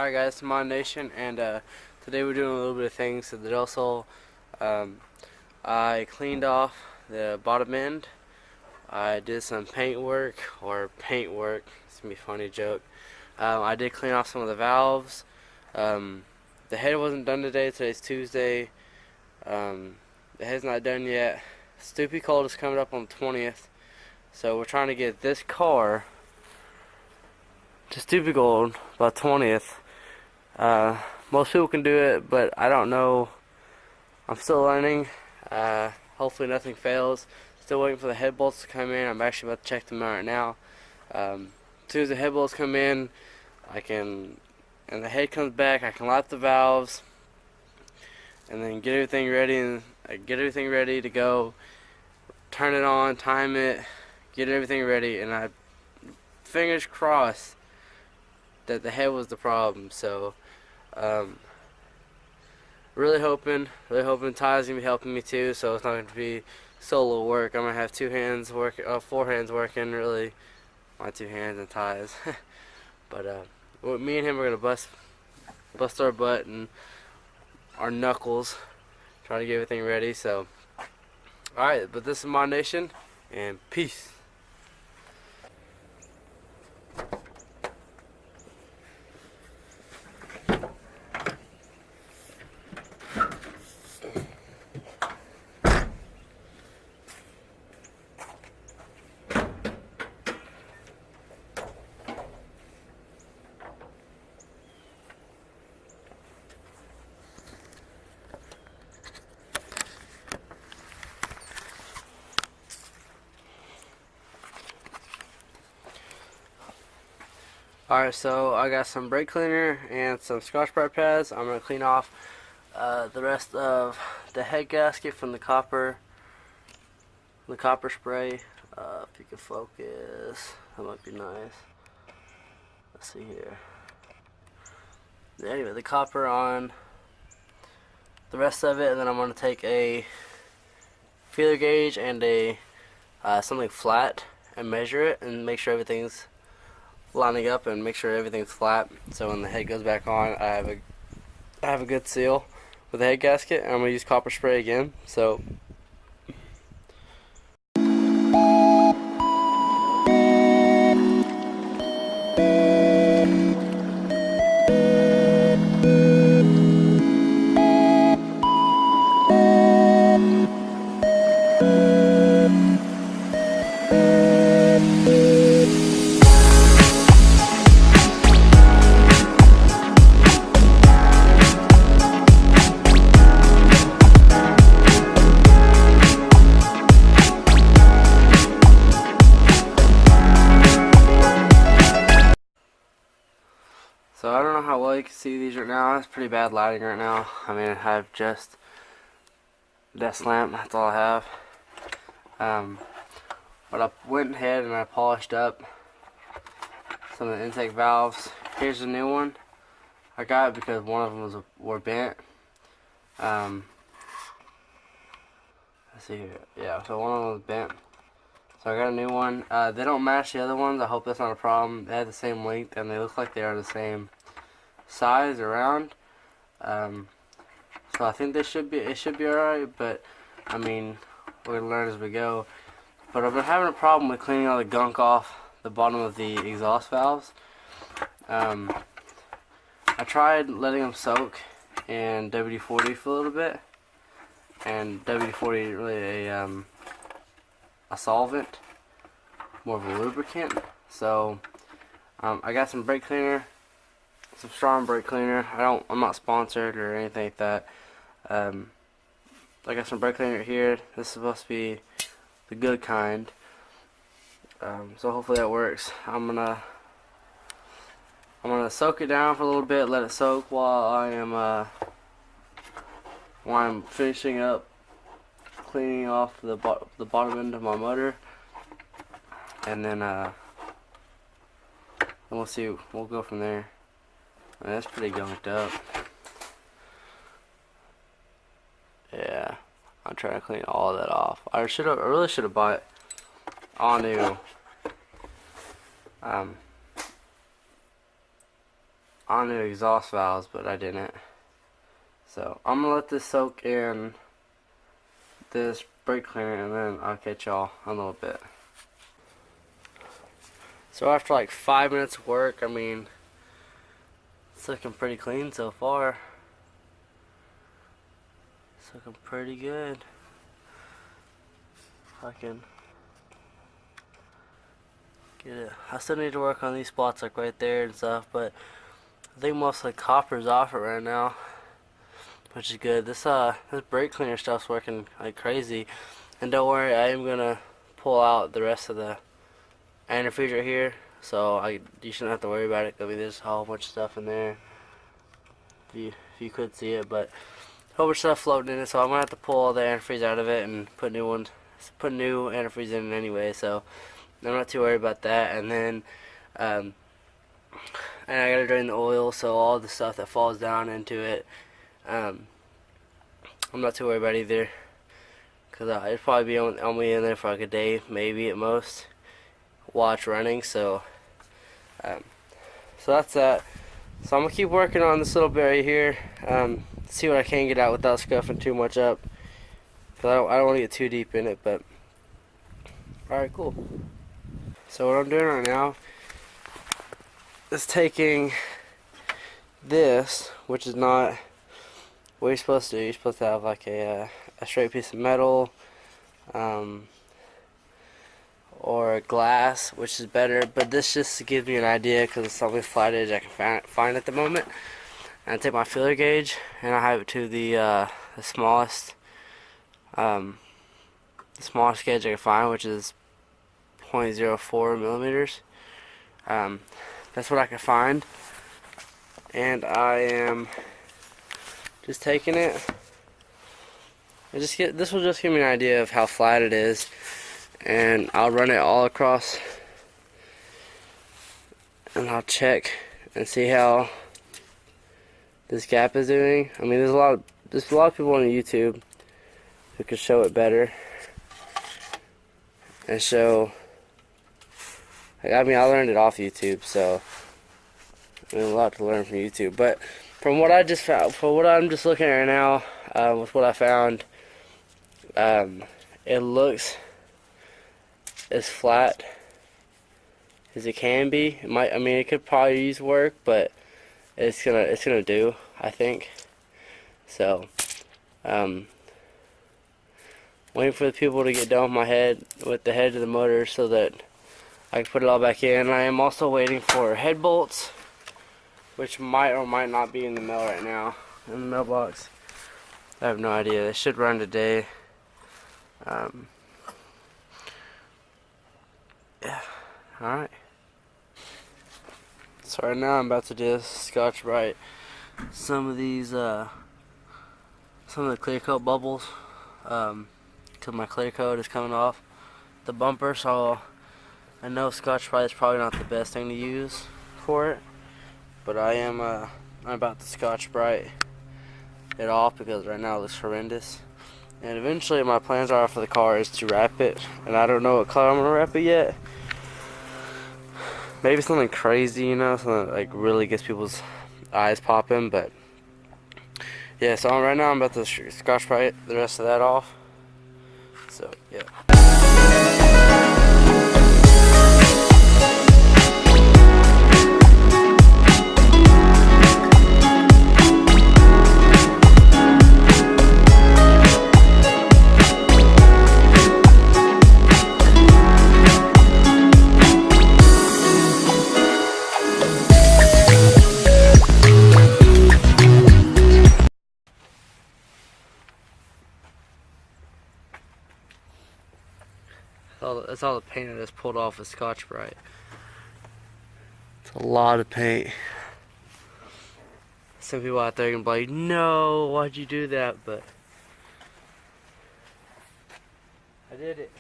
Alright guys, it's Mon Nation, and today we're doing a little bit of things to the drill sole. I cleaned off the bottom end. I did some paint work. It's gonna be a funny joke. I did clean off some of the valves. The head wasn't done today. Today's Tuesday. The head's not done yet. Stoopicold is coming up on the 20th, so we're trying to get this car to Stoopicold by 20th. Most people can do it, but I don't know. I'm still learning. Hopefully nothing fails. Still waiting for the head bolts to come in. I'm actually about to check them out right now. As soon as the head bolts come in, and the head comes back, I can light the valves and then get everything ready to go. Turn it on, time it, get everything ready, and I fingers crossed that the head was the problem. So really hoping Ty's gonna be helping me too, so it's not gonna be solo work. I'm gonna have four hands working, really, my two hands and Ty's. But me and him are gonna bust our butt and our knuckles trying to get everything ready. So alright, but this is Mon Nation, and peace. Alright, so I got some brake cleaner and some Scotch-Brite pads. I'm going to clean off the rest of the head gasket from the copper spray. If you can focus, that might be nice. Let's see here. Anyway, the copper on the rest of it, and then I'm going to take a feeler gauge and a something flat and measure it and make sure everything's lining up and make sure everything's flat, so when the head goes back on, I have a good seal with the head gasket. And I'm gonna use copper spray again. So I don't know how well you can see these right now. It's pretty bad lighting right now. I mean, I have just desk lamp. That's all I have. But I went ahead and I polished up some of the intake valves. Here's a new one. I got it because one of them were bent. Let's see here. Yeah, so one of them was bent. So I got a new one. They don't match the other ones. I hope that's not a problem. They have the same length and they look like they are the same size around. So I think it should be alright, but I mean, we're gonna learn as we go. But I've been having a problem with cleaning all the gunk off the bottom of the exhaust valves. I tried letting them soak in WD-40 for a little bit, and WD-40 is really a solvent, more of a lubricant. So I got some brake cleaner, some strong brake cleaner. I'm not sponsored or anything like that. I got some brake cleaner here. This is supposed to be the good kind. So hopefully that works. I'm gonna soak it down for a little bit, let it soak while I'm finishing up cleaning off the bottom end of my motor, and then we'll see. We'll go from there. I mean, that's pretty gunked up. Yeah, I'm trying to clean all of that off. I really should have bought all new on the exhaust valves, but I didn't. So I'm gonna let this soak in this brake cleaner, and then I'll catch y'all in a little bit. So after like 5 minutes of work, I mean, it's looking pretty clean so far. It's looking pretty good. I can get it. I still need to work on these spots like right there and stuff, but I think most of the copper's off it right now, which is good. This brake cleaner stuff's working like crazy. And don't worry, I am gonna pull out the rest of the antifreeze right here, so you shouldn't have to worry about it. I mean, there's a whole bunch of stuff in there. If you could see it, but a whole bunch of stuff floating in it, so I'm gonna have to pull all the antifreeze out of it and put new antifreeze in it anyway. So I'm not too worried about that. And then and I gotta drain the oil, so all the stuff that falls down into it, I'm not too worried about either, because it'd probably be on me in there for like a day, maybe at most, while it's running. So so that's that. So I'm gonna keep working on this little bit right here, see what I can get out without scuffing too much up, because I don't want to get too deep in it. But alright, cool. So what I'm doing right now is taking this, which is not what you're supposed to do. You're supposed to have like a straight piece of metal, or a glass, which is better, but this just gives me an idea because it's the only flat edge I can find at the moment. And I take my feeler gauge and I have it to the smallest gauge I can find, which is 0.04 millimeters. That's what I can find, and I am just taking it. This will just give me an idea of how flat it is, and I'll run it all across, and I'll check and see how this gap is doing. I mean, there's a lot of people on YouTube who could show it better and show. I mean, I learned it off YouTube, so I mean, a lot to learn from YouTube. But from what I just found, for what I'm just looking at right now, with what I found, it looks as flat as it can be. It might, I mean, it could probably use work, but it's gonna do, I think. So, waiting for the people to get done with the head of the motor so that I can put it all back in. I am also waiting for head bolts, which might or might not be in the mail right now, in the mailbox. I have no idea. They should run today. Yeah. Alright. So right now I'm about to just Scotch-Brite some of these, some of the clear coat bubbles, because my clear coat is coming off the bumper, so I know Scotch-Brite is probably not the best thing to use for it, but I'm about to Scotch-Brite it off because right now it looks horrendous. And eventually my plans are for the car is to wrap it, and I don't know what color I'm going to wrap it yet. Maybe something crazy, you know, something that like really gets people's eyes popping, but yeah, so right now I'm about to Scotch-Brite the rest of that off. So, yeah. That's all the paint I just pulled off with Scotch-Brite. It's a lot of paint. Some people out there can be like, no, why'd you do that? But I did it.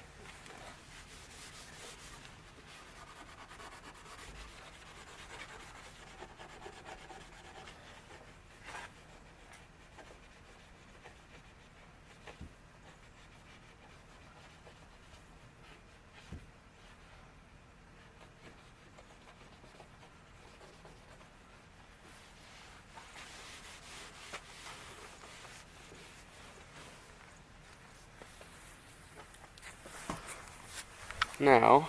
Now,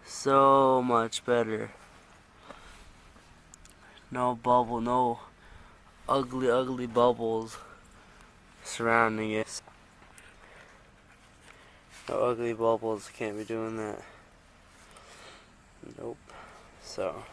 so much better. No bubble, no ugly bubbles surrounding it. No ugly bubbles, can't be doing that. Nope. So